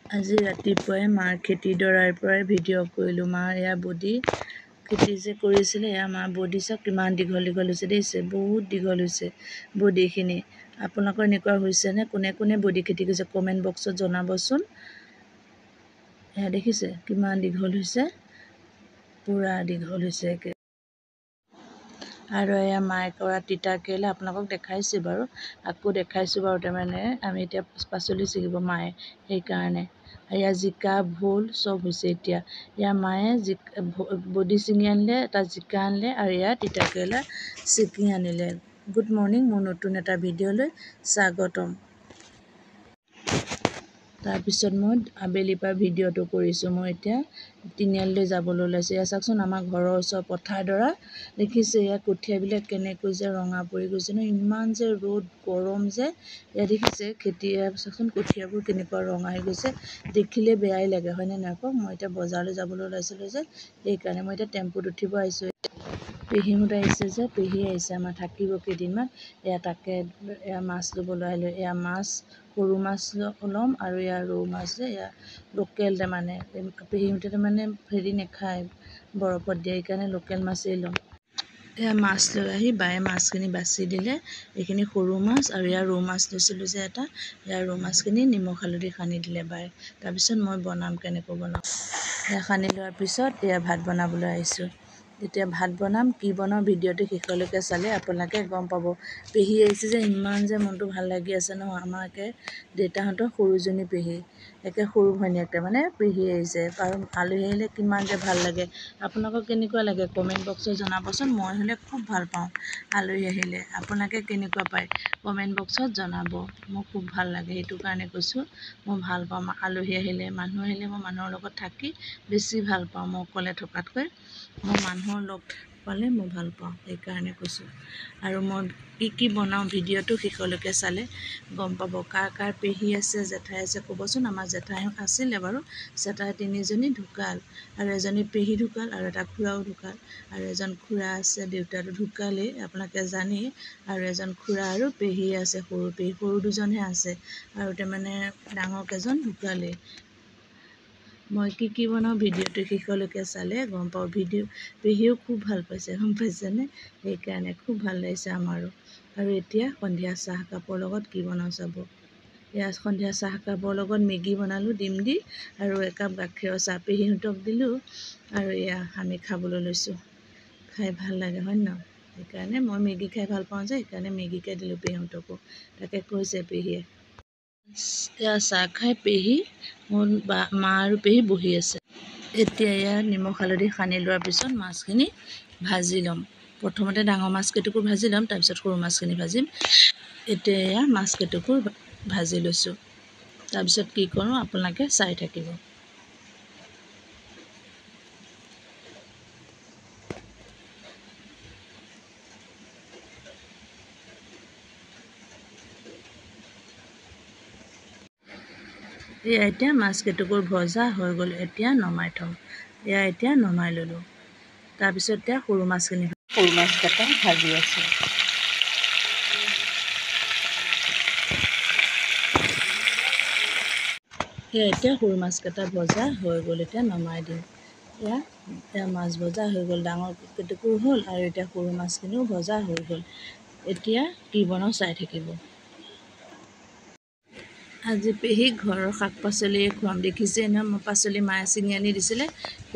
আজি ৰাতিপুৱাই মাৰ খেতিডৰাৰ পৰাই ভিডিঅ' কৰিলোঁ। মাৰ এয়া বডি খেতি যে কৰিছিলে, এয়া মাৰ বডি চাওক কিমান দীঘল দীঘল হৈছে দেখিছে, বহুত দীঘল হৈছে বডিখিনি। আপোনালোকৰ এনেকুৱা হৈছেনে? কোনে কোনে বডি খেতি কৰিছে কমেণ্ট বক্সত জনাবচোন। এয়া দেখিছে কিমান দীঘল হৈছে, পূৰা দীঘল হৈছে একে। আৰু এয়া মায়ে কৰা তিতা কেৰেলা আপোনালোকক দেখাইছোঁ বাৰু, আকৌ দেখাইছোঁ বাৰু। তাৰমানে আমি এতিয়া পাচলি ছিগিব মায়ে, সেইকাৰণে। এয়া জিকা ভোল চব হৈছে এতিয়া। এয়া মায়ে বডি ছিঙি আনিলে, এটা জিকা আনিলে আৰু এয়া তিতা কেৰেলা ছিঙি আনিলে। গুড মৰ্ণিং, মোৰ নতুন এটা ভিডিঅ'লৈ স্বাগতম। তাৰপিছত মই আবেলিৰ পৰা ভিডিঅ'টো কৰিছোঁ। মই এতিয়া তিনিআলিলৈ যাবলৈ ওলাইছোঁ। এয়া চাওকচোন আমাৰ ঘৰৰ ওচৰৰ পথাৰডৰা দেখিছে, এয়া কঠীয়াবিলাক কেনেকৈ যে ৰঙা পৰি গৈছে ন, ইমান যে ৰ'দ গৰম যে। এয়া দেখিছে খেতি, এয়া চাওকচোন কঠীয়াবোৰ কেনেকুৱা ৰঙা হৈ গৈছে, দেখিলে বেয়াই লাগে হয়নে নহয় কওক। মই এতিয়া বজাৰলৈ যাবলৈ ওলাইছিলোঁ যে, সেইকাৰণে মই এতিয়া টেম্পুত উঠিব আহিছোঁ। পেহীহঁত আহিছে যে, পেহী আহিছে আমাৰ, থাকিব কেইদিনমান। এয়া তাকে এয়া মাছ ল'বলৈ আহিলোঁ। এয়া মাছ সৰু মাছ ল'ম আৰু এয়া ৰৌ মাছ যে, এয়া লোকেল তাৰমানে। পেহীহঁতে তাৰমানে হেৰি নাখায়, বৰফত দিয়া, সেইকাৰণে লোকেল মাছেই ল'ম। এয়া মাছ লৈ আহি বায়ে মাছখিনি বাছি দিলে। এইখিনি সৰু মাছ আৰু এয়া ৰৌ মাছ লৈছিলোঁ যে এটা, এয়া ৰৌ মাছখিনি নিমখ হালধি সানি দিলে বায়ে। তাৰপিছত মই বনাম, কেনেকৈ বনাম এয়া সানি লোৱাৰ পিছত এয়া ভাত বনাবলৈ আহিছোঁ। এতিয়া ভাত বনাম, কি বনাওঁ ভিডিঅ'টো শেষলৈকে চালে আপোনালোকে গম পাব। পেহী আহিছে যে, ইমান যে মনটো ভাল লাগি আছে নহয়। আমাৰ একে দেউতাহঁতৰ সৰুজনী পেহী, একে সৰু ভনীয়েক তাৰমানে পেহী আহিছে। আৰু আলহী আহিলে কিমান যে ভাল লাগে। আপোনালোকক কেনেকুৱা লাগে কমেণ্ট বক্সত জনাবচোন। মই হ'লে খুব ভাল পাওঁ আলহী আহিলে। আপোনালোকে কেনেকুৱা পায় কমেণ্ট বক্সত জনাব। মোৰ খুব ভাল লাগে, সেইটো কাৰণে কৈছোঁ। মই ভাল পাওঁ আলহী আহিলে, মানুহ আহিলে মই মানুহৰ লগত থাকি বেছি ভাল পাওঁ। মই অকলে থকাতকৈ মই মানুহৰ লগ পালে মই ভাল পাওঁ, সেইকাৰণে কৈছোঁ। আৰু মই কি কি বনাওঁ ভিডিঅ'টো শেষলৈকে চালে গম পাব। কাৰ কাৰ পেহী আছে, জেঠাই আছে ক'বচোন। আমাৰ জেঠাই আছিলে বাৰু, জেঠাই তিনিজনী ঢুকাল, আৰু এজনী পেহী ঢুকাল, আৰু এটা খুৰাও ঢুকাল, আৰু এজন খুৰা আছে, দেউতাটো ঢুকালেই আপোনালোকে জানেই। আৰু এজন খুৰা আৰু পেহী আছে, সৰু পেহী, সৰু দুজনহে আছে, আৰু তাৰমানে ডাঙৰকেইজন ঢুকালেই। মই কি কি বনাওঁ ভিডিঅ'টো শেষলৈকে চালে গম পাওঁ। পেহীও খুব ভাল পাইছে গম পাইছেনে, সেইকাৰণে খুব ভাল লাগিছে আমাৰো। আৰু এতিয়া সন্ধিয়া চাহ কাপৰ লগত কি বনাওঁ চাব। এয়া সন্ধিয়া চাহ কাপৰ লগত মেগী বনালোঁ ডিম দি, আৰু একাপ গাখীৰৰ চাহ পেহীহঁতক দিলোঁ, আৰু এয়া আমি খাবলৈ লৈছোঁ। খাই ভাল লাগে হয় নে নহয়, সেইকাৰণে মই মেগী খাই ভাল পাওঁ যে, সেইকাৰণে মেগীকে দিলোঁ পেহীহঁতকো। তাকে কৈছে পেহীয়ে। এয়া চাহ খাই পেহী, মোৰ মা আৰু পেহী বহি আছে। এতিয়া এয়া নিমখ হালধি সানি লোৱাৰ পিছত মাছখিনি ভাজি ল'ম। প্ৰথমতে ডাঙৰ মাছকেইটুকুৰ ভাজি ল'ম, তাৰপিছত সৰু মাছখিনি ভাজিম। এতিয়া এয়া মাছকেইটুকুৰ ভাজি লৈছোঁ। তাৰপিছত কি কৰোঁ আপোনালোকে চাই থাকিব। এয়া এতিয়া মাছকেইটুকুৰ ভজা হৈ গ'ল, এতিয়া নমাই থ'ম। এয়া এতিয়া নমাই ল'লোঁ। তাৰপিছত এতিয়া সৰু মাছকেইটা ভাজি আছোঁ। এয়া এতিয়া সৰু মাছকেইটা ভজা হৈ গ'ল, এতিয়া নমাই দিম। এয়া মাছ ভজা হৈ গ'ল, ডাঙৰ কেইটুকুৰ হ'ল, আৰু এতিয়া সৰু মাছখিনিও ভজা হৈ গ'ল। এতিয়া কি বনাওঁ চাই থাকিব। আজি পেহীক ঘৰৰ শাক পাচলিয়ে খুৱাম। দেখিছেই নহয় মই পাচলি মায়ে ছিঙি আনি দিছিলে,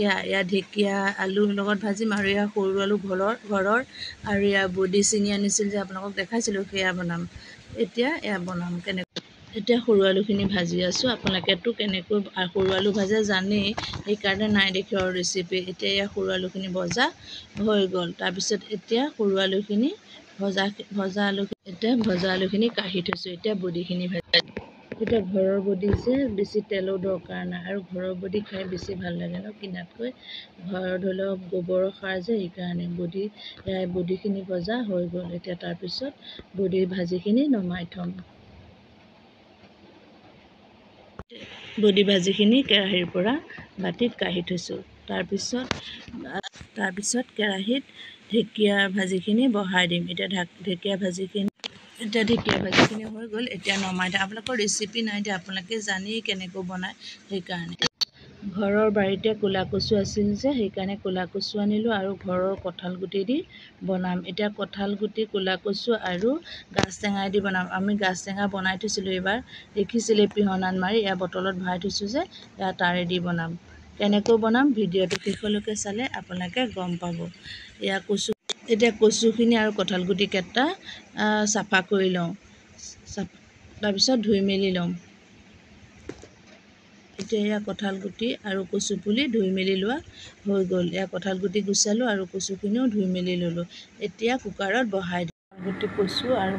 এয়া ঢেকীয়া আলুৰ লগত ভাজিম, আৰু এয়া সৰু আলু ঘৰৰ, আৰু এয়া বডি ছিঙি আনিছিল যে আপোনালোকক দেখাইছিলোঁ, সেয়া বনাম। এতিয়া এয়া বনাম কেনেকৈ। এতিয়া সৰু আলুখিনি ভাজি আছোঁ। আপোনালোকেতো কেনেকৈ সৰু আলু ভাজে জানেই, সেইকাৰণে নাই দেখুৱা আৰু ৰেচিপি। এতিয়া এয়া সৰু আলুখিনি ভজা হৈ গ'ল। তাৰপিছত এতিয়া সৰু আলুখিনি ভজা আলুখিনি কাঢ়ি থৈছোঁ। এতিয়া বডিখিনি ভাজিম। এতিয়া ঘৰৰ বডি যে বেছি তেলো দৰকাৰ নাই, আৰু ঘৰৰ বডি খাই বেছি ভাল লাগে ন কিনাতকৈ। ঘৰৰ ধৰি লওক গোবৰৰ সাৰ যে, সেইকাৰণে বডিখিনি ভজা হৈ গ'ল। এতিয়া তাৰপিছত বডিৰ ভাজিখিনি নমাই থ'ম। বডি ভাজিখিনি কেৰাহীৰ পৰা বাতিত কাঢ়ি থৈছোঁ। তাৰপিছত কেৰাহীত ঢেকীয়া ভাজিখিনি বহাই দিম। এতিয়া ঢেকীয়া এতিয়া ঢেকীয়া ভাজিখিনি হৈ গ'ল। এতিয়া নমাই দিয়া। আপোনালোকৰ ৰেচিপি নাই দিয়া, আপোনালোকে জানি কেনেকৈ বনায় সেইকাৰণে। ঘৰৰ বাৰীতে ক'লা কচু আছিল যে সেইকাৰণে ক'লা কচু আনিলোঁ আৰু ঘৰৰ কঁঠাল গুটি দি বনাম। এতিয়া কঁঠাল গুটি, ক'লা কচু আৰু গাজ টেঙাই দি বনাম। আমি গাজ টেঙা বনাই থৈছিলোঁ এইবাৰ, দেখিছিলে পিহনাত মাৰি। এয়া বটলত ভৰাই থৈছোঁ যে এয়া তাৰে দি বনাম। কেনেকৈ বনাম ভিডিঅ'টো শেষলৈকে চালে আপোনালোকে গম পাব। এয়া কচু, এতিয়া কচুখিনি আৰু কঁঠাল গুটিকেইটা চাফা কৰি লওঁ। তাৰপিছত ধুই মেলি লওঁ। এতিয়া এয়া কঁঠাল গুটি আৰু কচু পুলি ধুই মেলি লোৱা হৈ গ'ল। এয়া কঁঠাল গুটি গুচালোঁ আৰু কচুখিনিও ধুই মেলি ল'লোঁ। এতিয়া কুকাৰত বহাই দিওঁ। গুটি, কচু আৰু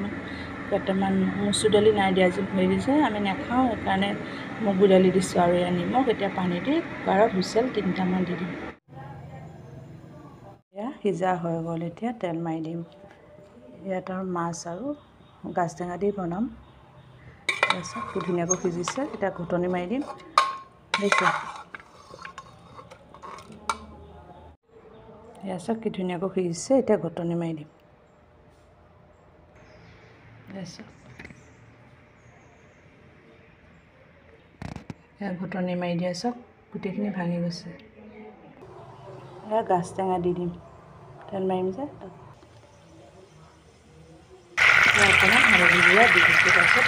কেইটামান মচুৰ দালি নাই দিয়া, আজি হেৰি যে আমি নাখাওঁ সেইকাৰণে মগু দালি দিছোঁ আৰু এয়া নিমখ। এতিয়া পানী দি কুকাৰত হুইচেল 3টামান দি দিম। এয়া সিজা হৈ গ'ল। এতিয়া তেল মাৰি দিম। ইয়াত আৰু মাছ আৰু গাজ টেঙা দি বনাম। তাৰপিছত কি ধুনীয়াকৈ সিজিছে। এতিয়া ঘুটনি মাৰি দিম। দেখিছে এয়া চাওক কি ধুনীয়াকৈ সিজিছে। এতিয়া ঘুটনি মাৰি দিম। এয়া ঘুটনি মাৰি দিয়া চাওক গোটেইখিনি ভাঙি গৈছে। এয়া গাজ টেঙা দি দিম। তেল মাৰিম যে অকণমান হালধি গুড়া দি দিছোঁ। তাৰপিছত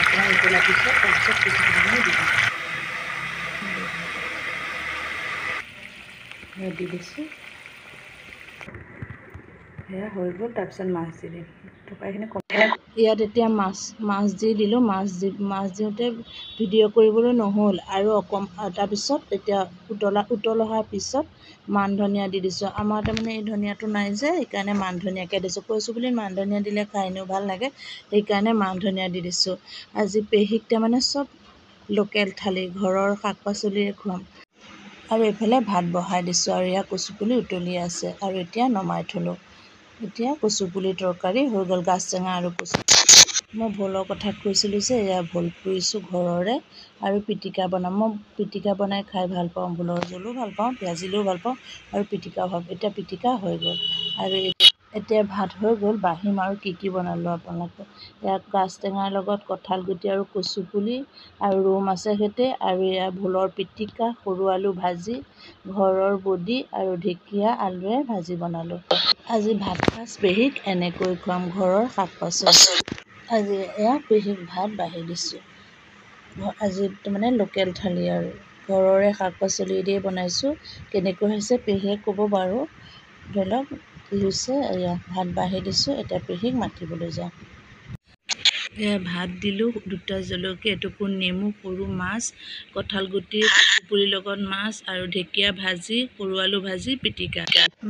অকণমান উতলাৰ পিছত তাৰপিছত কচুখিনি দি দিম। দি দিছোঁ। সেয়া হৈ গ'ল। তাৰপিছত মাছ দি দিম। তৰকাৰীখিনি ইয়াত এতিয়া মাছ দি দিলোঁ। মাছ দিওঁতে ভিডিঅ' কৰিবলৈ নহ'ল আৰু তাৰপিছত এতিয়া উতল অহাৰ পিছত মান ধনিয়া দি দিছোঁ। আমাৰ তাৰমানে এই ধনিয়াটো নাই যে সেইকাৰণে মান ধনিয়াকৈ দিছোঁ। কচু পুলিত মান ধনিয়া দিলে খাই এনেও ভাল লাগে, সেইকাৰণে মান ধনিয়া দি দিছোঁ। আজি পেহীক তাৰমানে চব লোকেল থালি, ঘৰৰ শাক পাচলিৰে খুৱাম। আৰু এইফালে ভাত বহাই দিছোঁ আৰু এয়া কচু পুলি উতলি আছে আৰু এতিয়া নমাই থ'লোঁ। এতিয়া কচু পুলি তৰকাৰী হৈ গ'ল। গাজ টেঙা আৰু কচু। মই ভোলৰ কথা কৈছিলোঁ যে এয়া ভোল পুৰিছোঁ ঘৰৰে আৰু পিটিকা বনাম। মই পিটিকা বনাই খাই ভাল পাওঁ। ভোলৰ জোলো ভাল পাওঁ, ভাজিলেও ভাল পাওঁ আৰু পিটিকাও ভাল পাওঁ। এতিয়া পিটিকা হৈ গ'ল আৰু এতিয়া ভাত হৈ গ'ল। বাঢ়িম আৰু কি বনালোঁ আপোনালোকক। এয়া গাজ টেঙাৰ লগত কঁঠাল গুটি আৰু কচু পুলি আৰু ৰৌ মাছৰ সৈতে আৰু এয়া ভোলৰ পিটিকা, সৰু আলু ভাজি, ঘৰৰ বডি আৰু ঢেকীয়া আলুৱে ভাজি বনালোঁ। আজি ভাত সাজ পেহীক এনেকৈ খুৱাম, ঘৰৰ শাক পাচলি। আজি এয়া পেহীক ভাত বাঢ়ি দিছোঁ। আজি তাৰমানে লোকেল থালি আৰু ঘৰৰে শাক পাচলি দিয়ে বনাইছোঁ। কেনেকৈ হৈছে পেহীয়ে ক'ব বাৰু। ধৰি লওক কি হৈছে। এয়া ভাত বাঢ়ি দিছোঁ। এতিয়া পেহীক মাতিবলৈ যাওঁ। এয়া ভাত দিলোঁ, 2টা জলকীয়া, এটুকুৰ নেমু, সৰু মাছ, কঁঠাল গুটি, কচু পুলিৰ লগত মাছ আৰু ঢেকীয়া ভাজি, সৰু আলু ভাজি, পিটিকা।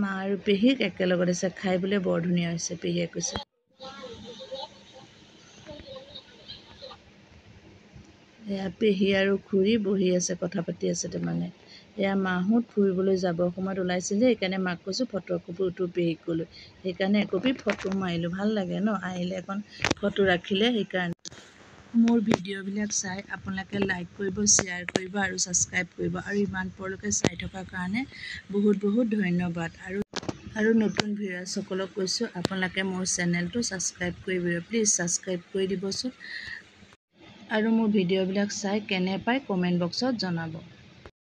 মা আৰু পেহীক একেলগত দিছে। খাই বোলে বৰ ধুনীয়া হৈছে, পেহীয়ে কৈছে। এয়া পেহী আৰু খুৰী বহি আছে, কথা পাতি আছে তাৰমানে। এয়া মাহঁত ফুৰিবলৈ যাবৰ সময়ত ওলাইছিল যে সেইকাৰণে মাক কৈছোঁ ফটো একপি উঠো পেহীক ক'লোঁ। সেইকাৰণে একপি ফটো মাৰিলোঁ। ভাল লাগে ন আহিলে এখন ফটো ৰাখিলে। সেইকাৰণে মোৰ ভিডিঅ'বিলাক চাই আপোনালোকে লাইক কৰিব, শ্বেয়াৰ কৰিব আৰু ছাবস্ক্ৰাইব কৰিব। আৰু ইমান পৰলৈকে চাই থকাৰ কাৰণে বহুত বহুত ধন্যবাদ। আৰু নতুন ভিউৱাৰ্ছসকলক কৈছোঁ আপোনালোকে মোৰ চেনেলটো ছাবস্ক্ৰাইব কৰিব। প্লিজ ছাবস্ক্ৰাইব কৰি দিবচোন। আৰু মোৰ ভিডিঅ'বিলাক চাই কেনে পায় কমেণ্ট বক্সত জনাব।